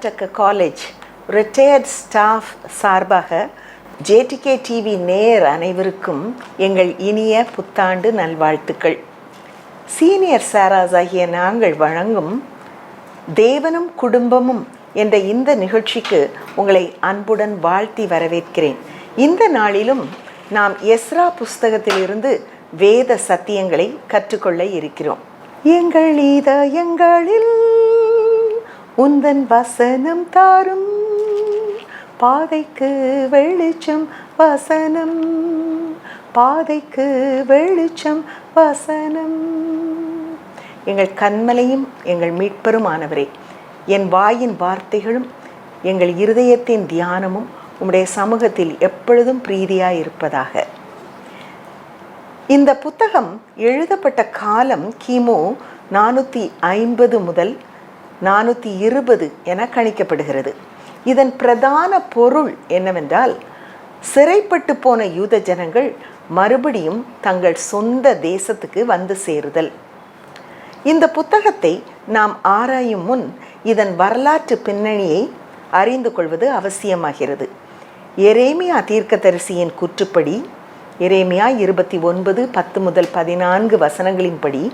Karnataka college retired staff சார்பாக JDK TV நேயர் அனைவருக்கும் எங்கள் இனிய புத்தாண்டு நல்வாழ்த்துக்கள். சீனியர் சாராஸ் ஆகிய நாங்கள் வழங்கும் தேவனும் குடும்பமும் என்ற இந்த நிகழ்ச்சிக்கு உங்களை அன்புடன் வாழ்த்தி வரவேற்கிறேன். இந்த நாளிலும் நாம் எஸ்ரா புஸ்தகத்திலிருந்து வேத சத்தியங்களை கற்றுக்கொள்ள இருக்கிறோம். எங்கள் இதயங்களில் உந்தன் வசனம் தாரும், பாதைக்கு வெளிச்சம் வசனம், பாதைக்கு வெளிச்சம் வசனம். எங்கள் கன்மலையும் எங்கள் மீட்பருமானவரே, என் வாயின் வார்த்தைகளும் எங்கள் இருதயத்தின் தியானமும் உம்முடைய சமூகத்தில் எப்பொழுதும் பிரீதியாயிருப்பதாக. இந்த புத்தகம் எழுதப்பட்ட காலம் கிமு 450 முதல் 420 என கணிக்கப்படுகிறது. இதன் பிரதான பொருள் என்னவென்றால், சிறைப்பட்டு போன யூத ஜனங்கள் மறுபடியும் தங்கள் சொந்த தேசத்துக்கு வந்து சேருதல். இந்த புத்தகத்தை நாம் ஆராயும் முன் இதன் வரலாற்று பின்னணியை அறிந்து கொள்வது அவசியமாகிறது. எரேமியா தீர்க்கதரிசியின் கூற்றுப்படி, எரேமியா 29:10 முதல் 14 வசனங்களின்படி,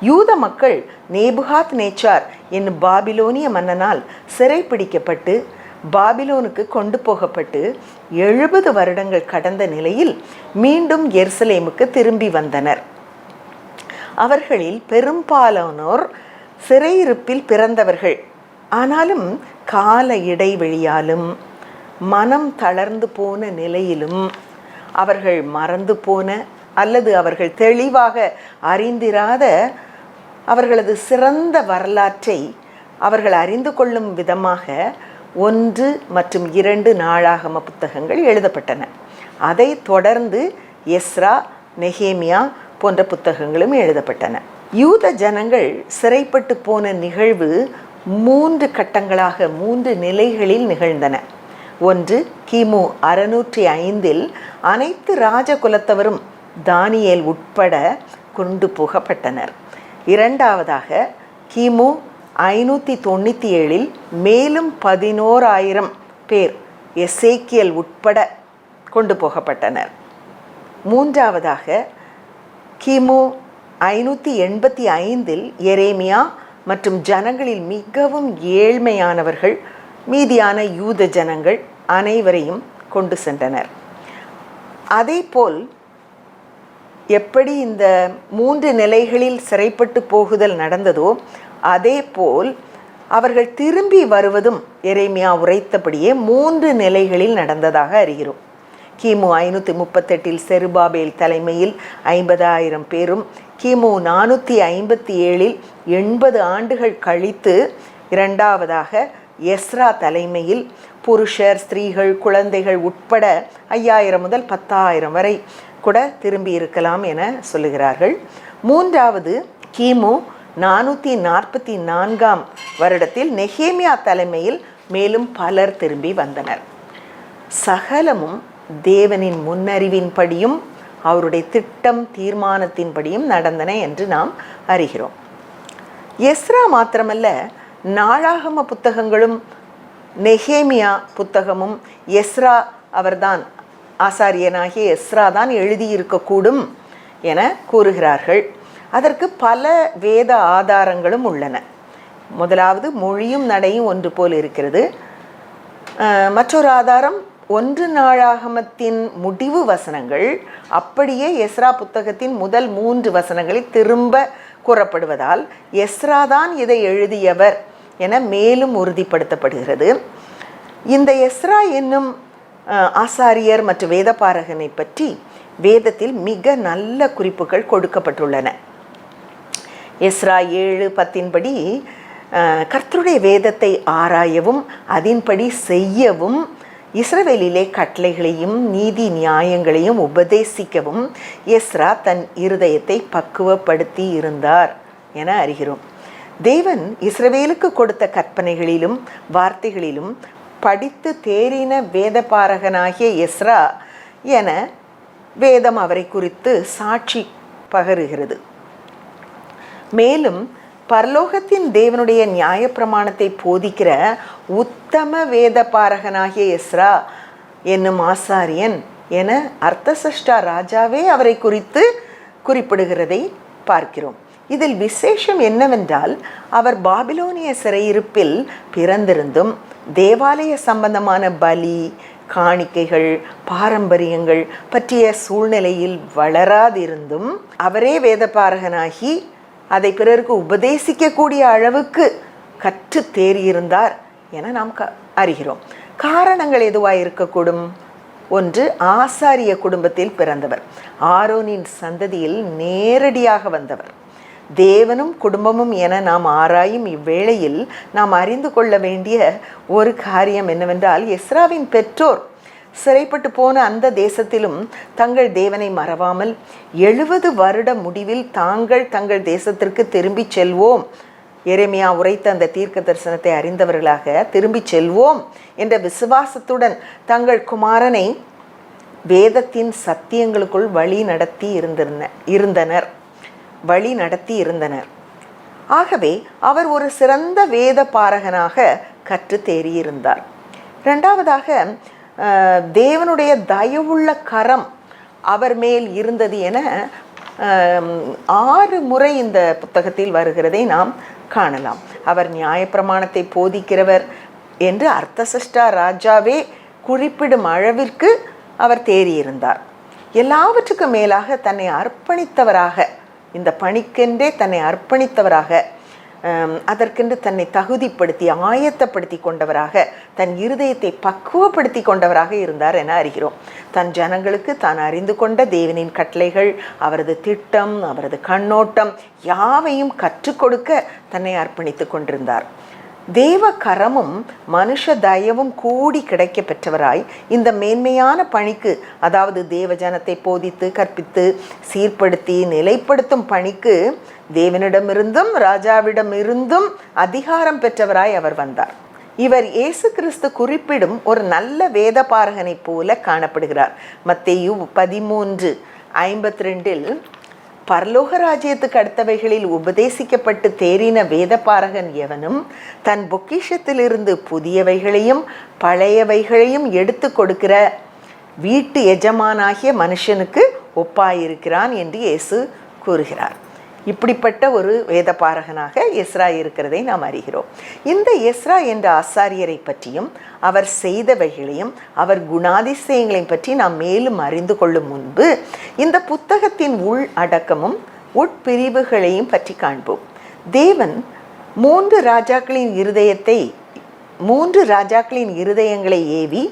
யூத மக்கள் நேபுகாத் நேச்சார் என்னும் பாபிலோனிய மன்னனால் சிறைப்பிடிக்கப்பட்டு பாபிலோனுக்கு கொண்டு போகப்பட்டு 70 வருடங்கள் கடந்த நிலையில் மீண்டும் எருசலேமுக்கு திரும்பி வந்தனர். அவர்களில் பெரும்பாலானோர் சிறையிருப்பில் பிறந்தவர்கள். ஆனாலும் கால இடைவெளியாலும் மனம் தளர்ந்து போன நிலையிலும் அவர்கள் மறந்து போன அல்லது அவர்கள் தெளிவாக அறிந்திராத அவர்களது சிறந்த வரலாற்றை அவர்கள் அறிந்து கொள்ளும் விதமாக 1 மற்றும் 2 நாளாகம புத்தகங்கள் எழுதப்பட்டன. அதை தொடர்ந்து எஸ்ரா, நெகேமியா போன்ற புத்தகங்களும் எழுதப்பட்டன. யூத ஜனங்கள் சிறைப்பட்டு போன நிகழ்வு 3 கட்டங்களாக 3 நிலைகளில் நிகழ்ந்தன. 1, கிமு 605 அனைத்து ராஜகுலத்தவரும் தானியேல் உட்பட கொண்டு போகப்பட்டனர். 2வதாக கிமு 597 மேலும் 11,000 பேர் எசேக்கியல் உட்பட கொண்டு போகப்பட்டனர். 3வதாக கிமு 585 எரேமியா மற்றும் ஜனங்களில் மிகவும் ஏழ்மையானவர்கள் மீதியான யூத ஜனங்கள் அனைவரையும் கொண்டு சென்றனர். அதேபோல் எப்படி இந்த 3 நிலைகளில் சிறைப்பட்டு போகுதல் நடந்ததோ அதேபோல் அவர்கள் திரும்பி வருவதும் எரேமியா உரைத்தபடியே 3 நிலைகளில் நடந்ததாக அறிகிறோம். கிமு 538 செருபாபேல் தலைமையில் 50,000 பேரும், கிமு 457 80 ஆண்டுகள் கழித்து 2வதாக எஸ்ரா தலைமையில் புருஷர், ஸ்திரீகள், குழந்தைகள் உட்பட 5,000 முதல் 10,000 வரை கூட திரும்பி இருக்கலாம் என சொல்லுகிறார்கள். 3வது கிமு 444 வருடத்தில் நெகேமியா தலைமையில் மேலும் பலர் திரும்பி வந்தனர். சகலமும் தேவனின் முன்னறிவின்படியும் அவருடைய திட்டம் தீர்மானத்தின்படியும் நடந்தன என்று நாம் அறிகிறோம். எஸ்ரா மாத்திரமல்ல, நாளாகம புத்தகங்களும் நெகேமியா புத்தகமும் எஸ்ரா அவர்தான், ஆசாரியனாகிய எஸ்ரா தான் எழுதியிருக்கக்கூடும் என கூறுகிறார்கள். அதற்கு பல வேத ஆதாரங்களும் உள்ளன. முதலாவது, மொழியும் நடையும் ஒன்று போல் இருக்கிறது. மற்றொரு ஆதாரம், 1 நாளாகமத்தின் முடிவு வசனங்கள் அப்படியே எஸ்ரா புத்தகத்தின் முதல் 3 வசனங்களில் திரும்ப கூறப்படுவதால் எஸ்ரா தான் இதை எழுதியவர் என மேலும் உறுதிப்படுத்தப்படுகிறது. இந்த எஸ்ரா என்னும் ஆசாரியர் மற்றும் வேதபாரகனை பற்றி வேதத்தில் மிக நல்ல குறிப்புகள் கொடுக்கப்பட்டுள்ளன. எஸ்ரா 7:10 கர்த்தருடைய வேதத்தை ஆராயவும் அதன்படி செய்யவும், இஸ்ரவேலிலே கட்டளைகளையும் நீதி நியாயங்களையும் உபதேசிக்கவும் எஸ்ரா தன் இருதயத்தை பக்குவப்படுத்தி இருந்தார் என அறிகிறோம். தேவன் இஸ்ரவேலுக்கு கொடுத்த கற்பனைகளிலும் வார்த்தைகளிலும் படித்து தேறின வேதபாரகனாகிய எஸ்ரா என வேதம் அவரை குறித்து சாட்சி பகருகிறது. மேலும் பரலோகத்தின் தேவனுடைய நியாயப்பிரமாணத்தை போதிக்கிற உத்தம வேத பாரகனாகிய எஸ்ரா என்னும் ஆசாரியன் என அர்த்தசஷ்டா ராஜாவே அவரை குறித்து குறிப்பிடுகிறதை பார்க்கிறோம். இதில் விசேஷம் என்னவென்றால், அவர் பாபிலோனிய சிறையிருப்பில் பிறந்திருந்தும் தேவாலய சம்பந்தமான பலி, காணிக்கைகள், பாரம்பரியங்கள் பற்றிய சூழ்நிலையில் வளராதிருந்தும் அவரே வேதபாரகனாகி அதை பிறருக்கு உபதேசிக்கக்கூடிய அளவுக்கு கற்று தேறியிருந்தார் என நாம் அறிகிறோம். காரணங்கள் எதுவாக இருக்கக்கூடும்? ஒன்று, ஆசாரிய குடும்பத்தில் பிறந்தவர், ஆரோனின் சந்ததியில் நேரடியாக வந்தவர். தேவனும் குடும்பமும் என நாம் ஆராயும் இவ்வேளையில் நாம் அறிந்து கொள்ள வேண்டிய ஒரு காரியம் என்னவென்றால், எஸ்ராவின் பெற்றோர் சிறைப்பட்டு போன அந்த தேசத்திலும் தங்கள் தேவனை மறவாமல் 70 வருட முடிவில் தங்கள் தேசத்திற்கு திரும்பி செல்வோம், எரேமியா உரைத்த அந்த தீர்க்க தரிசனத்தை அறிந்தவர்களாக திரும்பி செல்வோம் என்ற விசுவாசத்துடன் தங்கள் குமாரனை வேதத்தின் சத்தியங்களுக்குள் வழி நடத்தி இருந்தனர். ஆகவே அவர் ஒரு சிறந்த வேத பாரகனாக கற்று தேறியிருந்தார். இரண்டாவதாக, தேவனுடைய தயவுள்ள கரம் அவர் மேல் இருந்தது என 6 முறை இந்த புத்தகத்தில் வருகிறதை நாம் காணலாம். அவர் நியாயப்பிரமாணத்தை போதிக்கிறவர் என்று அர்த்தசஷ்டா ராஜாவே குறிப்பிடும் அளவிற்கு அவர் தேறியிருந்தார். எல்லாவற்றுக்கும் மேலாக தன்னை அர்ப்பணித்தவராக, இந்த பணிக்கென்றே தன்னை அர்ப்பணித்தவராக, அதற்கென்று தன்னை தகுதிப்படுத்தி ஆயத்தப்படுத்தி கொண்டவராக, தன் இருதயத்தை பக்குவப்படுத்தி கொண்டவராக இருந்தார் என அறிகிறோம். தன் ஜனங்களுக்கு தான் அறிந்து கொண்ட தேவனின் கட்டளைகள், அவரது திட்டம், அவரது கண்ணோட்டம் யாவையும் கற்றுக் கொடுக்க தன்னை அர்ப்பணித்து கொண்டிருந்தார். தேவ கரமும் மனுஷ தயவும் கூடி கிடைக்க பெற்றவராய் இந்த மேன்மையான பணிக்கு, அதாவது தேவ ஜனத்தை போதித்து கற்பித்து சீர்படுத்தி நிலைப்படுத்தும் பணிக்கு தேவனிடமிருந்தும் ராஜாவிடமிருந்தும் அதிகாரம் பெற்றவராய் அவர் வந்தார். இவர் இயேசு கிறிஸ்து குறிப்பிடும் ஒரு நல்ல வேத பாரகனை போல காணப்படுகிறார். மத்தேயு 13:52 பரலோக ராஜ்யத்துக்கு அடுத்தவைகளில் உபதேசிக்கப்பட்டு தேறின வேத பாரகன் எவனும் தன் பொக்கிஷத்திலிருந்து புதியவைகளையும் பழையவைகளையும் எடுத்து கொடுக்கிற வீட்டு எஜமானாகிய மனுஷனுக்கு ஒப்பாயிருக்கிறான் என்று இயேசு கூறுகிறார். இப்படிப்பட்ட ஒரு வேத பாரகனாக எஸ்ரா இருக்கிறதை நாம் அறிகிறோம். இந்த எஸ்ரா என்ற ஆசாரியரை பற்றியும் அவர் செய்தவைகளையும் அவர் குணாதிசயங்களையும் பற்றி நாம் மேலும் அறிந்து கொள்ளும் முன்பு இந்த புத்தகத்தின் உள் அடக்கமும் உட்பிரிவுகளையும் பற்றி காண்போம். தேவன் 3 ராஜாக்களின் இருதயங்களை ஏவி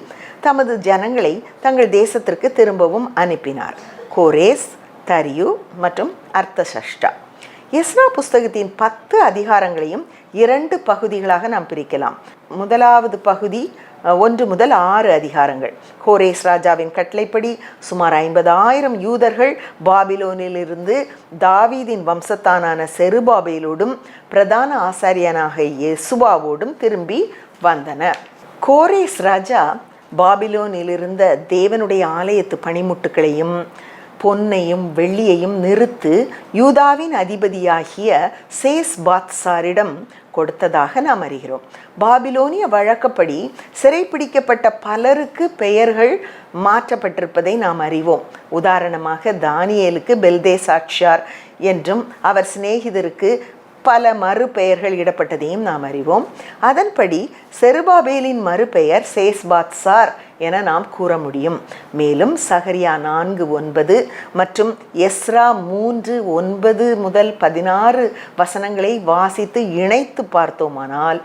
தமது ஜனங்களை தங்கள் தேசத்திற்கு திரும்பவும் அனுப்பினார். கோரேஸ், தரியு மற்றும் அர்த்தசஷ்டா. எஸ்ரா புஸ்தகத்தின் 10 அதிகாரங்களையும் 2 பகுதிகளாக நாம் பிரிக்கலாம். முதலாவது பகுதி 1 முதல் 6 அதிகாரங்கள். கோரேஸ் ராஜாவின் கட்டளைப்படி சுமார் 50,000 யூதர்கள் பாபிலோனிலிருந்து தாவீதின் வம்சத்தானான செருபாபேலோடும் பிரதான ஆசாரியனாக யெசுவாவோடும் திரும்பி வந்தனர். கோரேஸ் ராஜா பாபிலோனிலிருந்த தேவனுடைய ஆலயத்து பணிமுட்டுகளையும் பொன்னையும் வெள்ளியையும் நிறுத்து யூதாவின் அதிபதியாகிய சேஸ்பாத்சாரிடம் கொடுத்ததாக நாம் அறிகிறோம். பாபிலோனிய வழக்கப்படி சிறைப்பிடிக்கப்பட்ட பலருக்கு பெயர்கள் மாற்றப்பட்டிருப்பதை நாம் அறிவோம். உதாரணமாக தானியேலுக்கு பெல்தேசாட்சார் என்றும் அவர் சிநேகிதருக்கு பல மறுபெயர்கள் இடப்பட்டதையும் நாம் அறிவோம். அதன்படி செருபாபேலின் மறுபெயர் சேஸ்பாத்சார் என நாம் கூற முடியும். மேலும் சகரியா 4:9 மற்றும் எஸ்ரா 3:9 முதல் 16 வசனங்களை வாசித்து இணைத்து பார்த்தோமானால்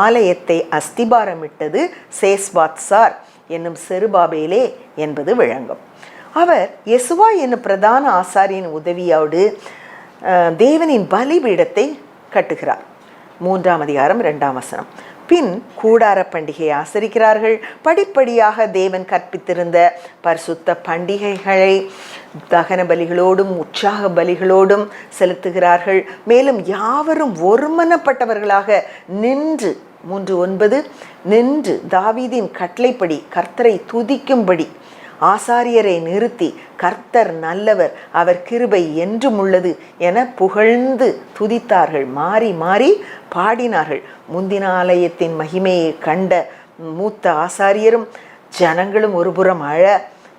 ஆலயத்தை அஸ்திபாரமிட்டது சேஸ்பாத்சார் என்னும் செருபாபேலே என்பது விளங்கும். அவர் யெசுவா என்னும் பிரதான ஆசாரியின் உதவியோடு தேவனின் பலிபீடத்தை கட்டுகிறார். 3ஆம் அதிகாரம் 2ஆம் வசனம். பின் கூடார பண்டிகையை ஆசரிக்கிறார்கள். படிப்படியாக தேவன் கற்பித்திருந்த பரிசுத்த பண்டிகைகளை தகன பலிகளோடும் உற்சாக பலிகளோடும் செலுத்துகிறார்கள். மேலும் யாவரும் ஒருமனப்பட்டவர்களாக நின்று 3:9 நின்று தாவீதின் கட்டளைப்படி கர்த்தரை துதிக்கும்படி ஆசாரியரை நிறுத்தி கர்த்தர் நல்லவர், அவர் கிருபை என்றும் உள்ளது என புகழ்ந்து துதித்தார்கள். மாறி மாறி பாடினார்கள். முந்தின ஆலயத்தின் மகிமையை கண்ட மூத்த ஆசாரியரும் ஜனங்களும் ஒருபுறம் அழ,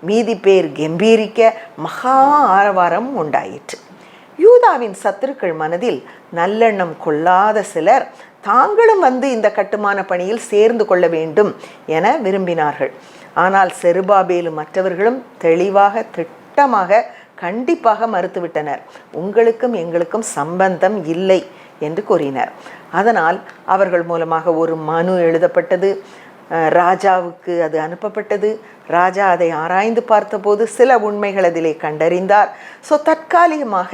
மீதி பேர் கம்பீரிக்க மகா ஆரவாரம் உண்டாயிற்று. யூதாவின் சத்துருக்கள் மனதில் நல்லெண்ணம் கொள்ளாத சிலர் தாங்களும் வந்து இந்த கட்டுமான பணியில் சேர்ந்து கொள்ள வேண்டும் என விரும்பினார்கள். ஆனால் செருபாபேலும் மற்றவர்களும் தெளிவாக திட்டமாக கண்டிப்பாக மறுத்துவிட்டனர். உங்களுக்கும் எங்களுக்கும் சம்பந்தம் இல்லை என்று கூறினர். அதனால் அவர்கள் மூலமாக ஒரு மனு எழுதப்பட்டது. ராஜாவுக்கு அது அனுப்பப்பட்டது. ராஜா அதை ஆராய்ந்து பார்த்தபோது சில உண்மைகள் அதிலே கண்டறிந்தார். தற்காலிகமாக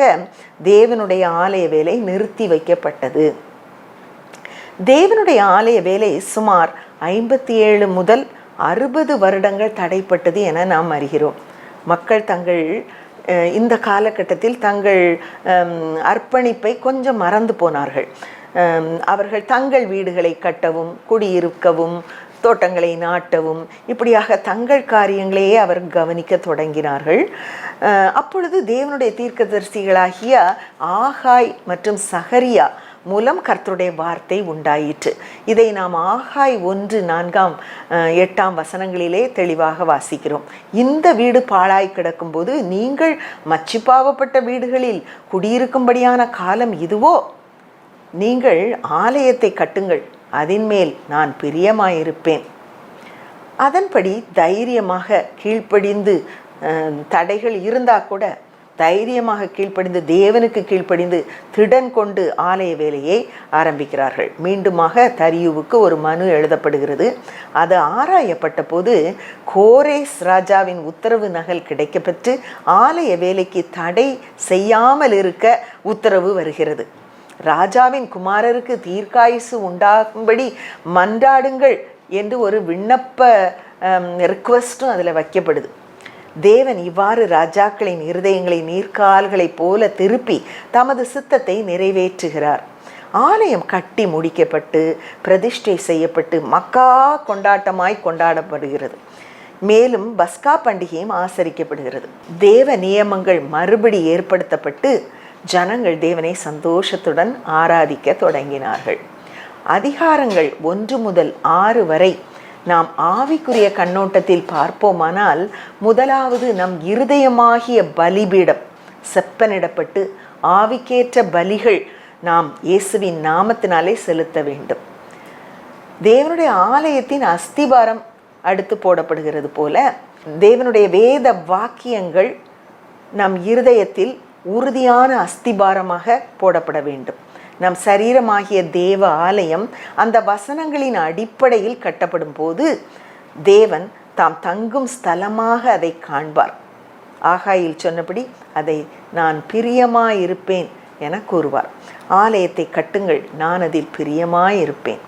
தேவனுடைய ஆலய வேலை நிறுத்தி வைக்கப்பட்டது. தேவனுடைய ஆலய வேலை சுமார் 57 முதல் 60 வருடங்கள் தடைப்பட்டது என நாம் அறிகிறோம். மக்கள் தங்கள் இந்த காலகட்டத்தில் தங்கள் அர்ப்பணிப்பை கொஞ்சம் மறந்து போனார்கள். அவர்கள் தங்கள் வீடுகளை கட்டவும், குடியிருக்கவும், தோட்டங்களை நாட்டவும், இப்படியாக தங்கள் காரியங்களையே அவர் கவனிக்க தொடங்கினார்கள். அப்பொழுது தேவனுடைய தீர்க்கதரிசிகளாகிய ஆகாய் மற்றும் சகரியா மூலம் கர்த்தருடைய வார்த்தை உண்டாயிற்று. இதை நாம் ஆகாய் 1:4-8 வசனங்களிலே தெளிவாக வாசிக்கிறோம். இந்த வீடு பாழாய் கிடக்கும்போது நீங்கள் மச்சிப்பாவப்பட்ட வீடுகளில் குடியிருக்கும்படியான காலம் இதுவோ? நீங்கள் ஆலயத்தை கட்டுங்கள், அதின் மேல் நான் பிரியமாயிருப்பேன். அதன்படி தைரியமாக கீழ்ப்படிந்து, தடைகள் இருந்தால் கூட தைரியமாக கீழ்ப்படிந்து, தேவனுக்கு கீழ்ப்படிந்து திடன் கொண்டு ஆலய வேலையை ஆரம்பிக்கிறார்கள். மீண்டுமாக தரியுவுக்கு ஒரு மனு எழுதப்படுகிறது. அது ஆராயப்பட்ட போது கோரேஸ் ராஜாவின் உத்தரவு நகல் கிடைக்கப்பெற்று ஆலய வேலைக்கு தடை செய்யாமல் இருக்க உத்தரவு வருகிறது. ராஜாவின் குமாரருக்கு தீர்க்காயுசு உண்டாகும்படி மன்றாடுங்கள் என்று ஒரு விண்ணப்ப ரிக்வெஸ்டும் அதில் வைக்கப்படுது. தேவன் இவ்வாறு ராஜாக்களின் இருதயங்களை நீர்க்கால்களைப் போல திருப்பி தமது சித்தத்தை நிறைவேற்றுகிறார். ஆலயம் கட்டி முடிக்கப்பட்டு பிரதிஷ்டை செய்யப்பட்டு மக்கா கொண்டாட்டமாய் கொண்டாடப்படுகிறது. மேலும் பஸ்கா பண்டிகையும் ஆசரிக்கப்படுகிறது. தேவ நியமங்கள் மறுபடி ஏற்படுத்தப்பட்டு ஜனங்கள் தேவனை சந்தோஷத்துடன் ஆராதிக்க தொடங்கினார்கள். அதிகாரங்கள் 1 முதல் 6 வரை நாம் ஆவிக்குரிய கண்ணோட்டத்தில் பார்ப்போமானால், முதலாவது நம் இருதயமாகிய பலிபீடம் செப்பனிடப்பட்டு ஆவிக்கேற்ற பலிகள் நாம் இயேசுவின் நாமத்தினாலே செலுத்த வேண்டும். தேவனுடைய ஆலயத்தின் அஸ்திபாரம் அடுத்து போடப்படுகிறது போல, தேவனுடைய வேத வாக்கியங்கள் நம் இருதயத்தில் உறுதியான அஸ்திபாரமாக போடப்பட வேண்டும். நம் சரீரமாகிய தேவ ஆலயம் அந்த வசனங்களின் அடிப்படையில் கட்டப்படும் போது தேவன் தாம் தங்கும் ஸ்தலமாக அதை காண்பார். ஆகாயில் சொன்னபடி அதை நான் பிரியமாயிருப்பேன் என கூறுவார். ஆலயத்தை கட்டுங்கள், நான் அதில் பிரியமாயிருப்பேன்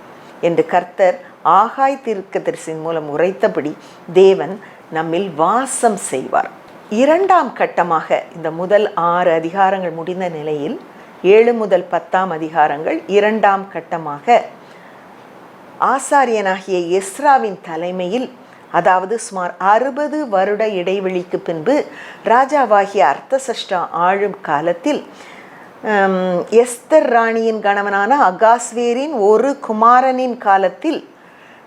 என்று கர்த்தர் ஆகாய் தீர்க்கதரிசியின் மூலம் உரைத்தபடி தேவன் நம்மில் வாசம் செய்வார். 2ஆம் கட்டமாக இந்த முதல் 6 அதிகாரங்கள் முடிந்த நிலையில் 7 முதல் 10 அதிகாரங்கள் 2ஆம் கட்டமாக ஆசாரியனாகிய எஸ்ராவின் தலைமையில், அதாவது சுமார் 60 வருட இடைவெளிக்கு பின்பு ராஜாவாகிய அர்த்தசஷ்டா ஆளும் காலத்தில் எஸ்தர் ராணியின் கணவனான அகாஸ்வேரின் ஒரு குமாரனின் காலத்தில்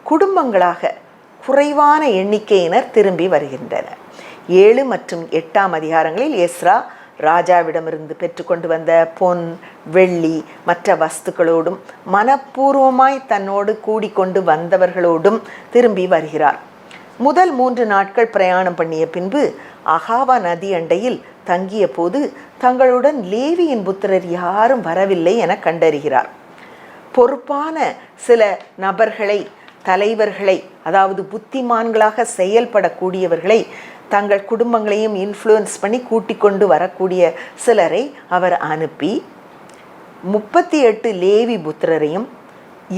குடும்பங்களாக குறைவான எண்ணிக்கையினர் திரும்பி வருகின்றனர். 7 மற்றும் 8ஆம் அதிகாரங்களில் எஸ்ரா ராஜாவிடமிருந்து பெற்றுக்கொண்டு வந்த பொன், வெள்ளி, மற்ற வஸ்துக்களோடும் மனப்பூர்வமாய் தன்னோடு கூடிக்கொண்டு வந்தவர்களோடும் திரும்பி வருகிறார். முதல் 3 நாட்கள் பிரயாணம் பண்ணிய பின்பு அகாவா நதி அண்டையில் தங்கிய போது தங்களுடன் லேவியின் புத்திரர் யாரும் வரவில்லை என கண்டறிகிறார். பொறுப்பான சில நபர்களை, தலைவர்களை, அதாவது புத்திமான்களாக செயல்படக்கூடியவர்களை, தங்கள் குடும்பங்களையும் இன்ஃப்ளூயன்ஸ் பண்ணி கூட்டிக் கொண்டு வரக்கூடிய சிலரை அவர் அனுப்பி 38 லேவி புத்திரரையும்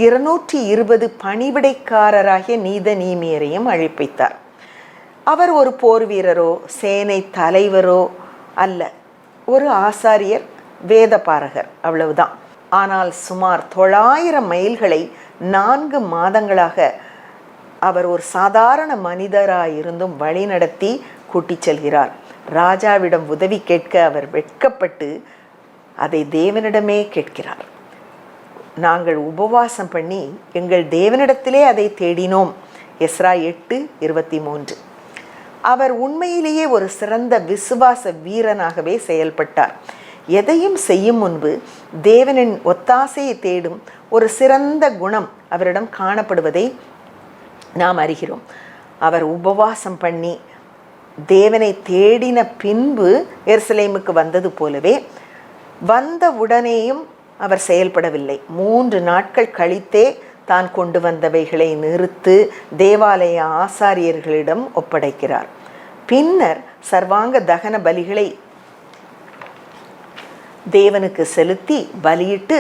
220 பணிவிடைக்காரராகிய நீதநீமியரையும் அழைப்பித்தார். அவர் ஒரு போர் வீரரோ சேனை தலைவரோ அல்ல, ஒரு ஆசாரியர், வேதபாரகர், அவ்வளவுதான். ஆனால் சுமார் 900 மைல்களை 4 மாதங்களாக அவர் ஒரு சாதாரண மனிதராயிருந்தும் வழி நடத்தி கூட்டிச் செல்கிறார். ராஜாவிடம் உதவி கேட்க அவர் வெட்கப்பட்டு அதை தேவனிடமே கேட்கிறார். நாங்கள் உபவாசம் பண்ணி எங்கள் தேவனிடத்திலே அதை தேடினோம். எஸ்ரா 8:23. அவர் உண்மையிலேயே ஒரு சிறந்த விசுவாச வீரனாகவே செயல்பட்டார். எதையும் செய்யும் முன்பு தேவனின் ஒத்தாசையை தேடும் ஒரு சிறந்த குணம் அவரிடம் காணப்படுவதை நாம் அறிகிறோம். அவர் உபவாசம் பண்ணி தேவனை தேடின பின்பு எருசலேமுக்கு வந்தது போலவே வந்த உடனேயும் அவர் செயல்படவில்லை. 3 நாட்கள் கழித்தே தான் கொண்டு வந்தவைகளை நிறுத்து தேவாலய ஆசாரியர்களிடம் ஒப்படைக்கிறார். பின்னர் சர்வாங்க தகன பலிகளை தேவனுக்கு செலுத்தி பலியிட்டு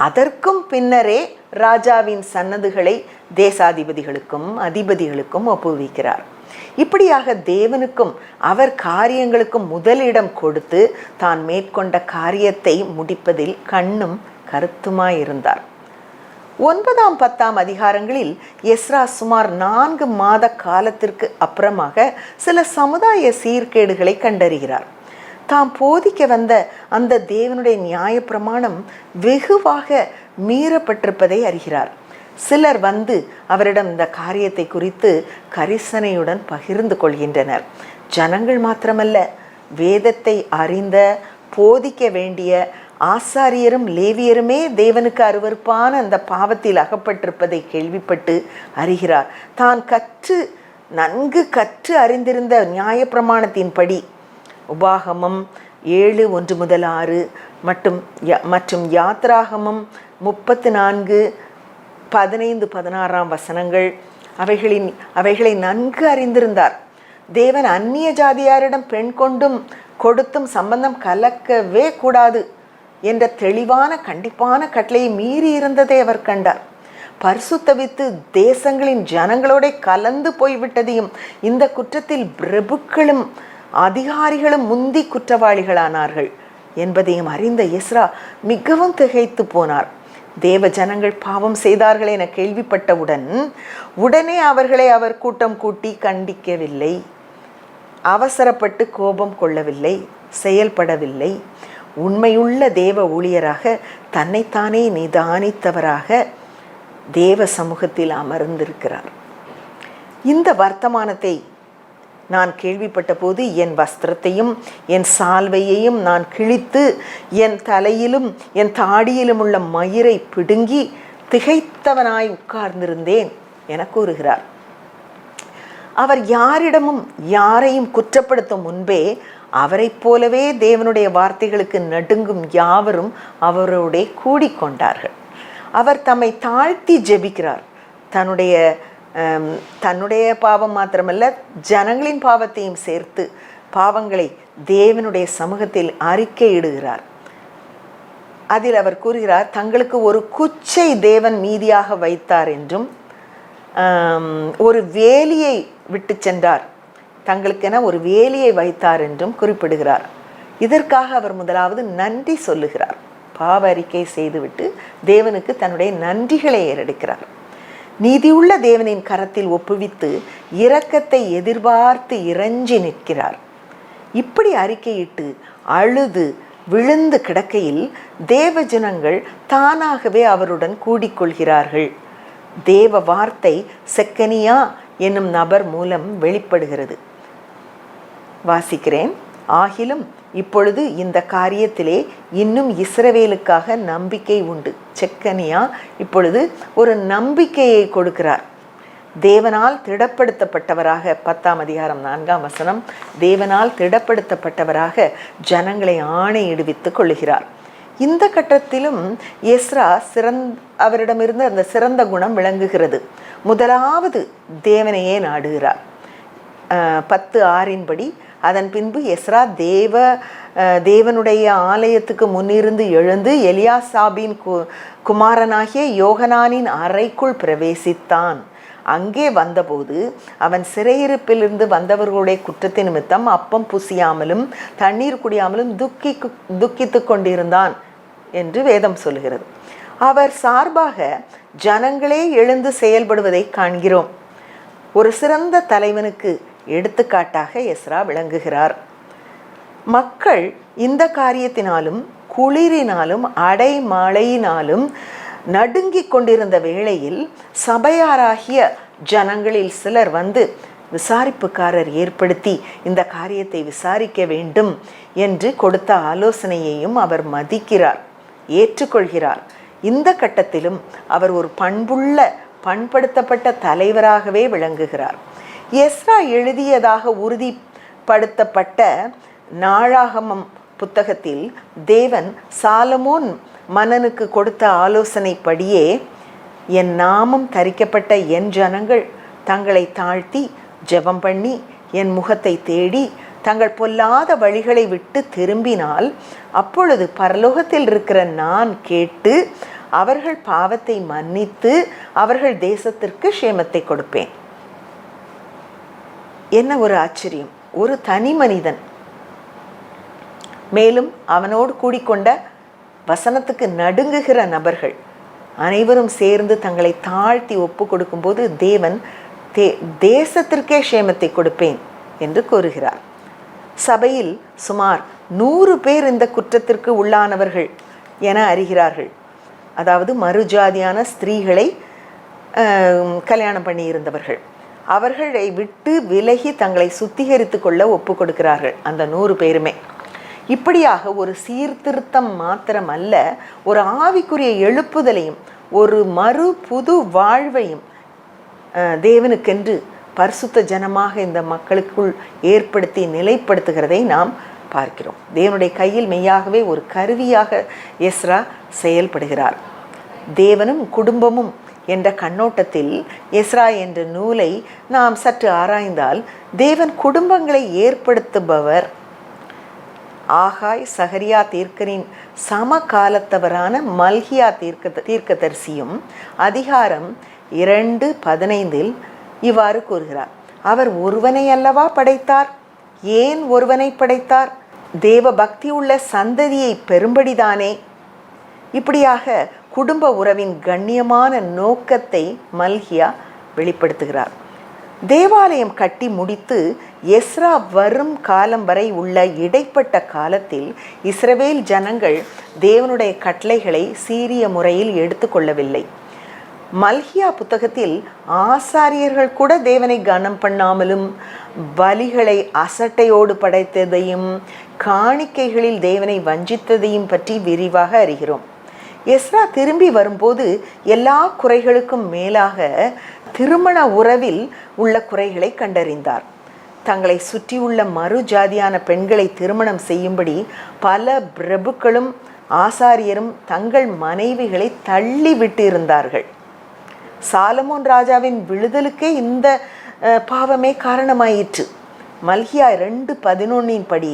அதற்கும் பின்னரே ராஜாவின் சன்னதுகளை தேசாதிபதிகளுக்கும் அதிபதிகளுக்கும் ஒப்புவிக்கிறார். இப்படியாக தேவனுக்கும் அவர் காரியங்களுக்கும் முதலிடம் கொடுத்து தான் மேற்கொண்ட காரியத்தை முடிப்பதில் கண்ணும் கருத்துமாயிருந்தார். 9ஆம் 10ஆம் அதிகாரங்களில் எஸ்ரா சுமார் 4 மாத காலத்திற்கு அப்புறமாக சில சமுதாய சீர்கேடுகளை கண்டறிகிறார். தாம் போதிக்க வந்த அந்த தேவனுடைய நியாயப்பிரமாணம் வெகுவாக மீறப்பட்டிருப்பதை அறிகிறார். சிலர் வந்து அவரிடம் இந்த காரியத்தை குறித்து கரிசனையுடன் பகிர்ந்து கொள்கின்றனர். ஜனங்கள் மாத்திரமல்ல, வேதத்தை அறிந்த போதிக்க வேண்டிய ஆசாரியரும் லேவியருமே தேவனுக்கு அருவருப்பான அந்த பாவத்தில் அகப்பட்டிருப்பதை கேள்விப்பட்டு அறிகிறார். தான் நன்கு கற்று அறிந்திருந்த நியாயப்பிரமாணத்தின்படி உபாகமம் 7:1-6 மற்றும் யாத்ராகமம் 34:15-16 வசனங்கள் அவைகளை நன்கு அறிந்திருந்தார். தேவன் அந்நிய ஜாதியாரிடம் பெண் கொடுத்தும் சம்பந்தம் கலக்கவே கூடாது என்ற தெளிவான கண்டிப்பான கட்டளையை மீறி இருந்ததை அவர் கண்டார். பரிசுத்தவித்து தேசங்களின் ஜனங்களோட கலந்து போய்விட்டதையும் இந்த குற்றத்தில் பிரபுக்களும் அதிகாரிகளும் முந்தி குற்றவாளிகளானார்கள் என்பதையும் அறிந்த எஸ்ரா மிகவும் திகைத்து போனார். தேவ ஜனங்கள் பாவம் செய்தார்கள் என கேள்விப்பட்டவுடன் உடனே அவர்களை அவர் கூட்டம் கூட்டி கண்டிக்கவில்லை, அவசரப்பட்டு கோபம் கொள்ளவில்லை, செயல்படவில்லை. உண்மையுள்ள தேவ ஊழியராக தன்னைத்தானே நிதானித்தவராக தேவ சமூகத்தில் அமர்ந்திருக்கிறார். இந்த வர்த்தமானத்தை நான் கேள்விப்பட்ட போது என் வஸ்திரத்தையும் என் சால்வையையும் நான் கிழித்து என் தலையிலும் என் தாடியிலும் உள்ள மயிரை பிடுங்கி திகைத்தவனாய் உட்கார்ந்திருந்தேன் என கூறுகிறார். அவர் யாரையும் குற்றப்படுத்தும் முன்பே அவரைப் போலவே தேவனுடைய வார்த்தைகளுக்கு நடுங்கும் யாவரும் அவரோட கூடிக்கொண்டார்கள். அவர் தம்மை தாழ்த்தி ஜெபிக்கிறார். தன்னுடைய பாவம் மாத்திரமல்ல, ஜனங்களின் பாவத்தையும் சேர்த்து பாவங்களை தேவனுடைய சமூகத்தில் அறிக்கையிடுகிறார். அதில் அவர் கூறுகிறார், தங்களுக்கு ஒரு குச்சை தேவன் மீதியாக வைத்தார் என்றும் ஒரு வேலியை விட்டு சென்றார், தங்களுக்கென ஒரு வேலியை வைத்தார் என்றும் குறிப்பிடுகிறார். இதற்காக அவர் முதலாவது நன்றி சொல்லுகிறார். பாவ அறிக்கை செய்துவிட்டு தேவனுக்கு தன்னுடைய நன்றிகளை ஏறெடுக்கிறார். நீதியுள்ள தேவனின் கரத்தில் ஒப்புவித்து இரக்கத்தை எதிர்பார்த்து இறைஞ்சி நிற்கிறார். இப்படி அறிக்கையிட்டு அழுது விழுந்து கிடக்கையில் தேவ ஜனங்கள் தானாகவே அவருடன் கூடிக்கொள்கிறார்கள். தேவ வார்த்தை செக்கனியா என்னும் நபர் மூலம் வெளிப்படுகிறது. வாசிக்கிறேன். ஆகிலும் இப்பொழுது இந்த காரியத்திலே இன்னும் இஸ்ரவேலுக்காக நம்பிக்கை உண்டு. செக்கனியா இப்பொழுது ஒரு நம்பிக்கையை கொடுக்கிறார். தேவனால் திடப்படுத்தப்பட்டவராக 10ஆம் அதிகாரம் 4ஆம் வசனம், தேவனால் திடப்படுத்தப்பட்டவராக ஜனங்களை ஆணையிடுவித்துக் கொள்கிறார். இந்த கட்டத்திலும் எஸ்ரா அவரிடமிருந்து அந்த சிறந்த குணம் விளங்குகிறது. முதலாவது தேவனையே நாடுகிறார். 10:6 அதன் பின்பு எஸ்ரா தேவனுடைய ஆலயத்துக்கு முன்னிருந்து எழுந்து எலியாசாபின் குமாரனாகிய யோகனானின் அறைக்குள் பிரவேசித்தான். அங்கே வந்தபோது அவன் சிறையிருப்பிலிருந்து வந்தவர்களுடைய குற்றத்தின் நிமித்தம் அப்பம் புசியாமலும் தண்ணீர் குடியாமலும் துக்கித்து கொண்டிருந்தான் என்று வேதம் சொல்கிறது. அவர் சார்பாக ஜனங்களே எழுந்து செயல்படுவதை காண்கிறோம். ஒரு சிறந்த தலைவனுக்கு எடுத்துக்காட்டாக எஸ்ரா விளங்குகிறார். மக்கள் இந்த காரியத்தினாலும் குளிரினாலும் அடைமழையினாலும் நடுங்கிக் கொண்டிருந்த வேளையில் சபையாராகிய ஜனங்களில் சிலர் வந்து விசாரிப்புக்காரர் ஏற்படுத்தி இந்த காரியத்தை விசாரிக்க வேண்டும் என்று கொடுத்த ஆலோசனையையும் அவர் மதிக்கிறார், ஏற்றுக்கொள்கிறார். இந்த கட்டத்திலும் அவர் ஒரு பண்படுத்தப்பட்ட தலைவராகவே விளங்குகிறார். எஸ்ரா எழுதியதாக உறுதிப்படுத்தப்பட்ட நாளாகமம் புத்தகத்தில் தேவன் சாலமோன் மன்னனுக்கு கொடுத்த ஆலோசனைப்படியே, என் நாமம் தரிக்கப்பட்ட என் ஜனங்கள் தங்களை தாழ்த்தி ஜெபம் பண்ணி என் முகத்தை தேடி தங்கள் பொல்லாத வழிகளை விட்டு திரும்பினால் அப்பொழுது பரலோகத்தில் இருக்கிற நான் கேட்டு அவர்கள் பாவத்தை மன்னித்து அவர்கள் தேசத்திற்கு க்ஷேமத்தை கொடுப்பேன். என்ன ஒரு ஆச்சரியம்! ஒரு தனி மனிதன், மேலும் அவனோடு கூடிக்கொண்ட வசனத்துக்கு நடுங்குகிற நபர்கள் அனைவரும் சேர்ந்து தங்களை தாழ்த்தி ஒப்பு கொடுக்கும்போது தேவன் தேசத்திற்கே க்ஷேமத்தை கொடுப்பேன் என்று கூறுகிறார். சபையில் சுமார் 100 பேர் இந்த குற்றத்திற்கு உள்ளானவர்கள் என அறிகிறார்கள். அதாவது மறுஜாதியான ஸ்திரீகளை கல்யாணம் பண்ணியிருந்தவர்கள். அவர்களை விட்டு விலகி தங்களை சுத்திகரித்து கொள்ள ஒப்பு கொடுக்கிறார்கள் அந்த 100 பேருமே. இப்படியாக ஒரு சீர்திருத்தம் மாத்திரம் அல்ல, ஒரு ஆவிக்குரிய எழுப்புதலையும் ஒரு புது வாழ்வையும் தேவனுக்கென்று பரிசுத்த ஜனமாக இந்த மக்களுக்குள் ஏற்படுத்தி நிலைப்படுத்துகிறதை நாம் பார்க்கிறோம். தேவனுடைய கையில் மெய்யாகவே ஒரு கருவியாக எஸ்ரா செயல்படுகிறார். தேவனும் குடும்பமும் என்ற கண்ணோட்டத்தில் எஸ்ரா என்ற நூலை நாம் சற்று ஆராய்ந்தால், தேவன் குடும்பங்களை ஏற்படுத்துபவர். ஆகாய் சகரியா தீர்க்கரின் சமகாலத்தவரான மல்கியா தீர்க்கதரிசியும் அதிகாரம் 2:15 இவ்வாறு கூறுகிறார், அவர் ஒருவனை அல்லவா படைத்தார்? ஏன் ஒருவனை படைத்தார்? தேவ பக்தி உள்ள சந்ததியை பெரும்படிதானே. இப்படியாக குடும்ப உறவின் கண்ணியமான நோக்கத்தை மல்கியா வெளிப்படுத்துகிறார். தேவாலயம் கட்டி முடித்து எஸ்ரா வரும் காலம் வரை உள்ள இடைப்பட்ட காலத்தில் இஸ்ரவேல் ஜனங்கள் தேவனுடைய கட்டளைகளை சீரிய முறையில் எடுத்துக்கொள்ளவில்லை. மல்கியா புத்தகத்தில் ஆசாரியர்கள் கூட தேவனை கனம் பண்ணாமலும் பலிகளை அசட்டையோடு படைத்ததையும் காணிக்கைகளில் தேவனை வஞ்சித்ததையும் பற்றி விரிவாக அறிகிறோம். எஸ்ரா திரும்பி வரும்போது எல்லா குறைகளுக்கும் மேலாக திருமண உறவில் உள்ள குறைகளை கண்டறிந்தார். தங்களை சுற்றியுள்ள மறுஜாதியான பெண்களை திருமணம் செய்யும்படி பல பிரபுக்களும் ஆசாரியரும் தங்கள் மனைவிகளை தள்ளி விட்டு இருந்தார்கள். சாலமோன் ராஜாவின் விழுதலுக்கே இந்த பாவமே காரணமாயிற்று. மல்கியா 2:11 படி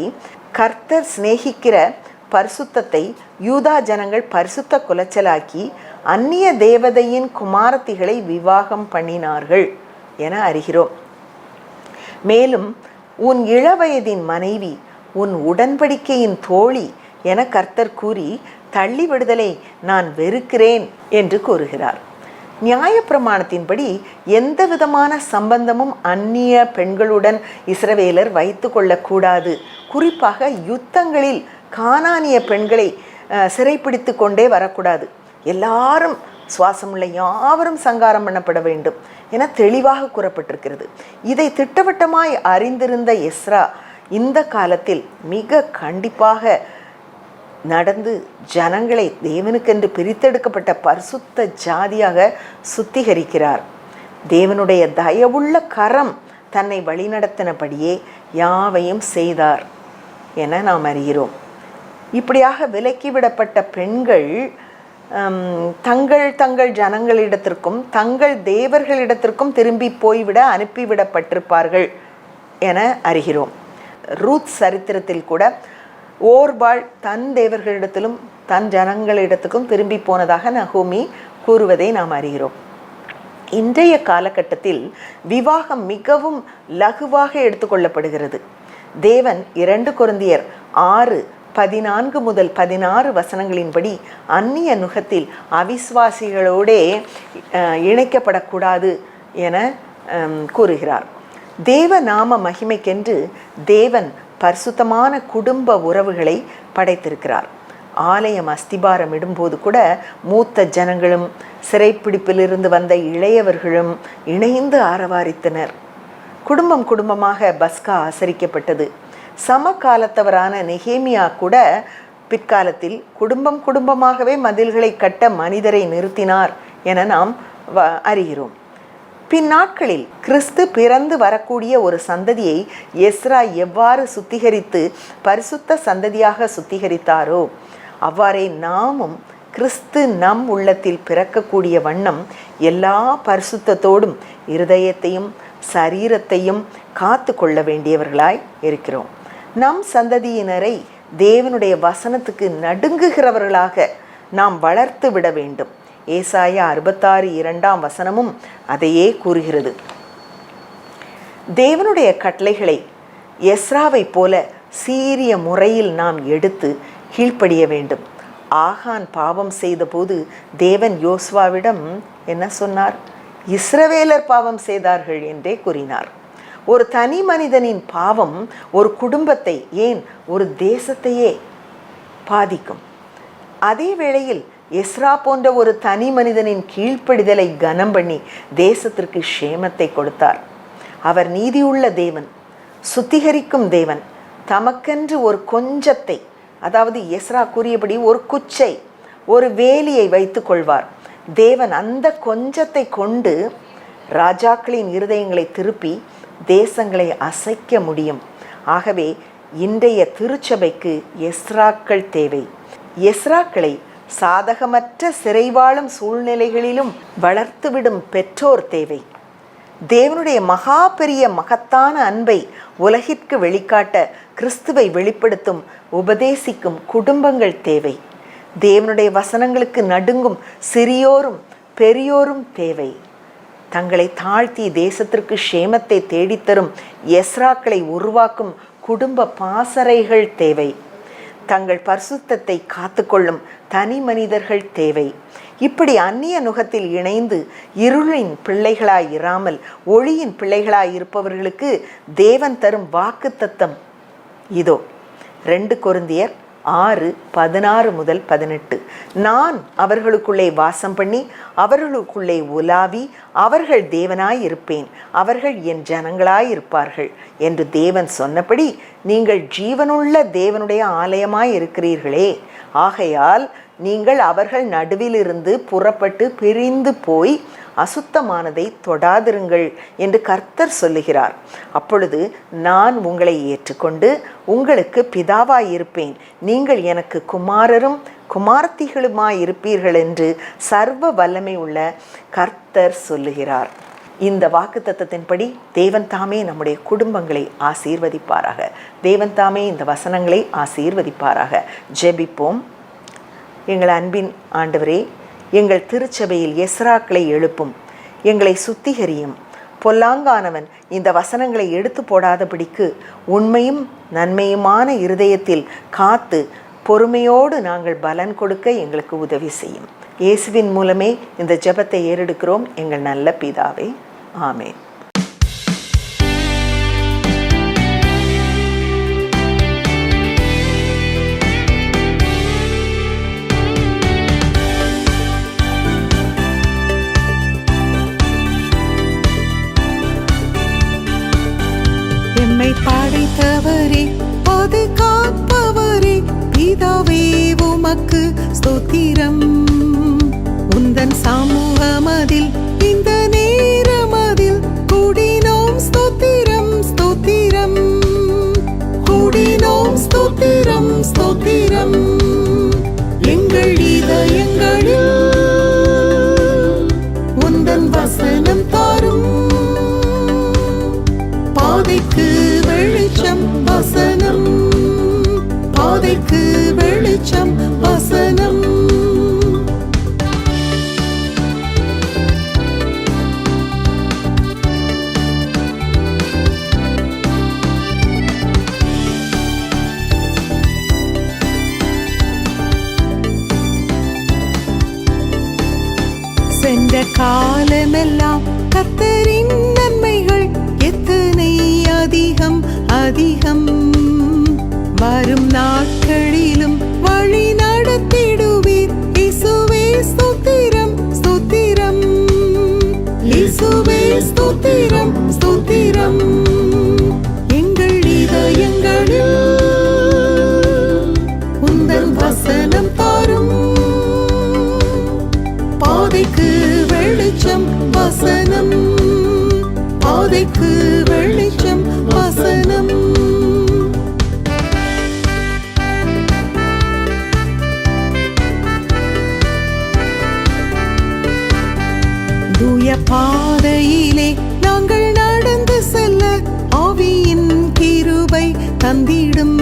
கர்த்தர் சிநேகிக்கிற பரிசுத்தத்தை யூதா ஜனங்கள் பரிசுத்த குலைச்சலாக்கி அந்நிய தேவதையின் குமாரத்திகளை விவாகம் பண்ணினார்கள் என அறிகிறோம். மேலும் உன் இளவயதின் மனைவி உன் உடன்படிக்கையின் தோழி என கர்த்தர் கூறி தள்ளி விடுதலை நான் வெறுக்கிறேன் என்று கூறுகிறார். நியாயப்பிரமாணத்தின்படி எந்த விதமான சம்பந்தமும் அந்நிய பெண்களுடன் இஸ்ரவேலர் வைத்து கொள்ளக்கூடாது. குறிப்பாக யுத்தங்களில் கானானிய பெண்களை சிறைப்பிடித்து கொண்டே வரக்கூடாது. எல்லாரும் சுவாசமுள்ள யாவரும் சங்காரம் பண்ணப்பட வேண்டும் என தெளிவாக கூறப்பட்டிருக்கிறது. இதை திட்டவட்டமாய் அறிந்திருந்த எஸ்ரா இந்த காலத்தில் மிக கண்டிப்பாக நடந்து ஜனங்களை தேவனுக்கென்று பிரித்தெடுக்கப்பட்ட பரிசுத்த ஜாதியாக சுத்திகரிக்கிறார். தேவனுடைய தயவுள்ள கரம் தன்னை வழிநடத்தினபடியே யாவையும் செய்தார் என நாம் அறிகிறோம். இப்படியாக விலக்கிவிடப்பட்ட பெண்கள் தங்கள் ஜனங்களிடத்திற்கும் தங்கள் தேவர்களிடத்திற்கும் திரும்பி போய்விட அனுப்பிவிடப்பட்டிருப்பார்கள் என அறிகிறோம். ரூத் சரித்திரத்தில் கூட ஓர்பாள் தன் தேவர்களிடத்திலும் தன் ஜனங்களிடத்துக்கும் திரும்பி போனதாக நகோமி கூறுவதை நாம் அறிகிறோம். இன்றைய காலகட்டத்தில் விவாகம் மிகவும் லகுவாக எடுத்துக்கொள்ளப்படுகிறது. தேவன் 2 கொரிந்தியர் 6:14 முதல் 16 வசனங்களின்படி அந்நிய நுகத்தில் அவிசுவாசிகளோடே இணைக்கப்படக்கூடாது என கூறுகிறார். தேவ நாம மகிமைக்கென்று தேவன் பரிசுத்தமான குடும்ப உறவுகளை படைத்திருக்கிறார். ஆலயம் அஸ்திபாரம் இடும்போது கூட மூத்த ஜனங்களும் சிறைப்பிடிப்பிலிருந்து வந்த இளையவர்களும் இணைந்து ஆரவாரித்தனர். குடும்பம் குடும்பமாக பஸ்கா ஆசரிக்கப்பட்டது. சமகாலத்தவரான நெகேமியா கூட பிற்காலத்தில் குடும்பம் குடும்பமாகவே மதில்களை கட்ட மனிதரை நிறுத்தினார் என நாம் அறிகிறோம். பின்னாட்களில் கிறிஸ்து பிறந்து வரக்கூடிய ஒரு சந்ததியை எஸ்ரா எவ்வாறு சுத்திகரித்து பரிசுத்த சந்ததியாக சுத்திகரித்தாரோ அவ்வாறே நாமும் கிறிஸ்து நம் உள்ளத்தில் பிறக்கக்கூடிய வண்ணம் எல்லா பரிசுத்தத்தோடும் இருதயத்தையும் சரீரத்தையும் காத்து கொள்ள வேண்டியவர்களாய் இருக்கிறோம். நம் சந்ததியினரை தேவனுடைய வசனத்துக்கு நடுங்குகிறவர்களாக நாம் வளர்த்து விட வேண்டும். ஏசாயா 66:2 அதையே கூறுகிறது. தேவனுடைய கட்டளைகளை எஸ்ராவை போல சீரிய முறையில் நாம் எடுத்து கீழ்ப்படிய வேண்டும். ஆகான் பாவம் செய்த போது தேவன் யோசுவாவிடம் என்ன சொன்னார்? இஸ்ரவேலர் பாவம் செய்தார்கள் என்றே கூறினார். ஒரு தனி மனிதனின் பாவம் ஒரு குடும்பத்தை, ஏன் ஒரு தேசத்தையே பாதிக்கும். அதே வேளையில் எஸ்ரா போன்ற ஒரு தனி மனிதனின் கீழ்ப்படிதலை கனம் பண்ணி தேசத்திற்கு க்ஷேமத்தை கொடுத்தார். அவர் நீதியுள்ள தேவன், சுத்திகரிக்கும் தேவன். தமக்கென்று ஒரு கொஞ்சத்தை, அதாவது எஸ்ரா கூறியபடி ஒரு குச்சை, ஒரு வேலியை வைத்து கொள்வார். தேவன் அந்த கொஞ்சத்தை கொண்டு ராஜாக்களின் இருதயங்களை திருப்பி தேசங்களை அசைக்க முடியும். ஆகவே இன்றைய திருச்சபைக்கு எஸ்ராக்கள் தேவை. எஸ்ராக்களை சாதகமற்ற சிறைவாழும் சூழ்நிலைகளிலும் வளர்த்துவிடும் பெற்றோர் தேவை. தேவனுடைய மகா பெரிய மகத்தான அன்பை உலகிற்கு வெளிக்காட்ட கிறிஸ்துவை வெளிப்படுத்தும் உபதேசிக்கும் குடும்பங்கள் தேவை. தேவனுடைய வசனங்களுக்கு நடுங்கும் சிறியோரும் பெரியோரும் தேவை. தங்களை தாழ்த்தி தேசத்திற்கு க்ஷேமத்தை தேடித்தரும் எஸ்ராக்களை உருவாக்கும் குடும்ப பாசறைகள் தேவை. தங்கள் பரிசுத்தத்தை காத்துக்கொள்ளும் தனி மனிதர்கள் தேவை. இப்படி அந்நிய நுகத்தில் இணைந்து இருளின் பிள்ளைகளாய் இராமல் ஒளியின் பிள்ளைகளாய் இருப்பவர்களுக்கு தேவன் தரும் வாக்குத்தத்தம் இதோ. 2 கொரிந்தியர் 6:16-18. நான் அவர்களுக்குள்ளே வாசம் பண்ணி அவர்களுக்குள்ளே உலாவி அவர்கள் தேவனாய் இருப்பேன், அவர்கள் என் ஜனங்களாய் இருப்பார்கள் என்று தேவன் சொன்னபடி நீங்கள் ஜீவனுள்ள தேவனுடைய ஆலயமாய் இருக்கிறீர்களே. ஆகையால் நீங்கள் அவர்கள் நடுவிலிருந்து புறப்பட்டு பிரிந்து போய் அசுத்தமானதை தொடாதிருங்கள் என்று கர்த்தர் சொல்லுகிறார். அப்பொழுது நான் உங்களை ஏற்றுக்கொண்டு உங்களுக்கு பிதாவாயிருப்பேன், நீங்கள் எனக்கு குமாரரும் குமாரத்திகளுமாயிருப்பீர்கள் என்று சர்வ வல்லமை உள்ள கர்த்தர் சொல்லுகிறார். இந்த வாக்குத்தத்தத்தின்படி தேவன் தாமே நம்முடைய குடும்பங்களை ஆசீர்வதிப்பாராக. தேவன் தாமே இந்த வசனங்களை ஆசீர்வதிப்பாராக. ஜெபிப்போம். எங்கள் அன்பின் ஆண்டவரே, எங்கள் திருச்சபையில் எஸ்ராக்களை எழுப்பும், எங்களை சுத்திகரியும். பொல்லாங்கானவன் இந்த வசனங்களை எடுத்து போடாதபடிக்கு உண்மையும் நன்மையுமான இருதயத்தில் காத்து பொறுமையோடு நாங்கள் பலன் கொடுக்க எங்களுக்கு உதவி செய்யும். இயேசுவின் மூலமே இந்த ஜெபத்தை ஏறெடுக்கிறோம் எங்கள் நல்ல பிதாவே. ஆமென். படைத்தவரே, பாதுகாப்பவரே, பிதாவே உமக்கு ஸ்தோத்திரம். உந்தன் சமூகமதில் இந்த நேரமதில் கூடினோம் ஸ்தோத்திரம் ஸ்தோத்திரம், கூடினோம் ஸ்தோத்திரம் ஸ்தோத்திரம். எங்கள் இதயங்களில் உந்தன் வசனம் தாரும், பாதைக்கு வெளிச்சம் வசனம், பாதைக்கு வெளிச்சம் வசனம். சென்ற காலமெல்லாம் கர்த்தரின் நன்மை நன்மைகள் எத்தனை அதிகம் அதிகம். வரும் நாட்களிலும் வழி நடத்திடுவீர். இயேசுவே ஸ்தோத்திரம் ஸ்தோத்திரம். இயேசுவே ஸ்தோத்திரம் ஸ்தோத்திரம். எங்கள் இதயங்களில் உந்தன் வசனம் தாரும். பாதைக்கு வெளிச்சம் வசனம். பாதைக்கு வெளிச்சம் வசனம். தூய பாதையிலே நாங்கள் நடந்து செல்ல ஆவியின் கிருபை தந்திடும்.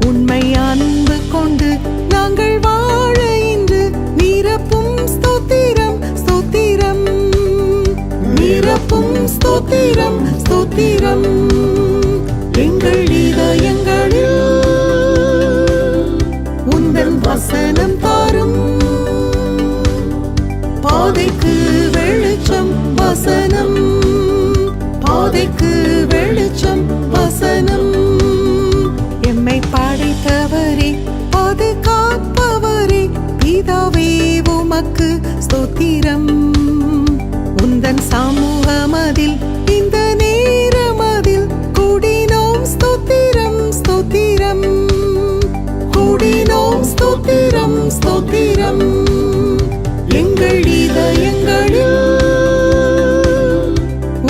உண்மை அன்பு கொண்டு நாங்கள் வாழ இன்று நிரப்பும் ஸ்தோத்திரம் ஸ்தோத்திரம். நிரப்பும் ஸ்தோத்திரம் ஸ்தோத்திரம். எங்கள் இதயங்களில் உந்தன் வசனம் தாரும். பாதைக்கு வெளிச்சம் வசனம். பாதைக்கு வெளிச்சம் வசனம். எம்மை படைத்தவரே பாதுகாப்பவரே பிதாவே உமக்கு ஸ்தோத்திரம். உந்தன் சமூகமதில் இந்த நேரமதில் கூடினோம் ஸ்தோத்திரம் ஸ்தோத்திரம். கூடினோம் ஸ்தோத்திரம் ஸ்தோத்திரம். எங்கள் இதயங்களில்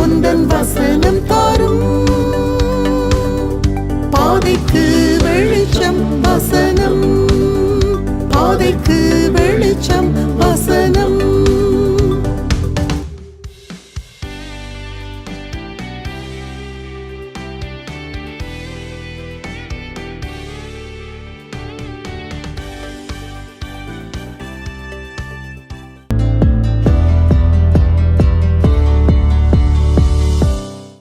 உந்தன் வசனம் தாரும். பாதைக்கு வெளிச்சம் வசனம். பாதைக்கு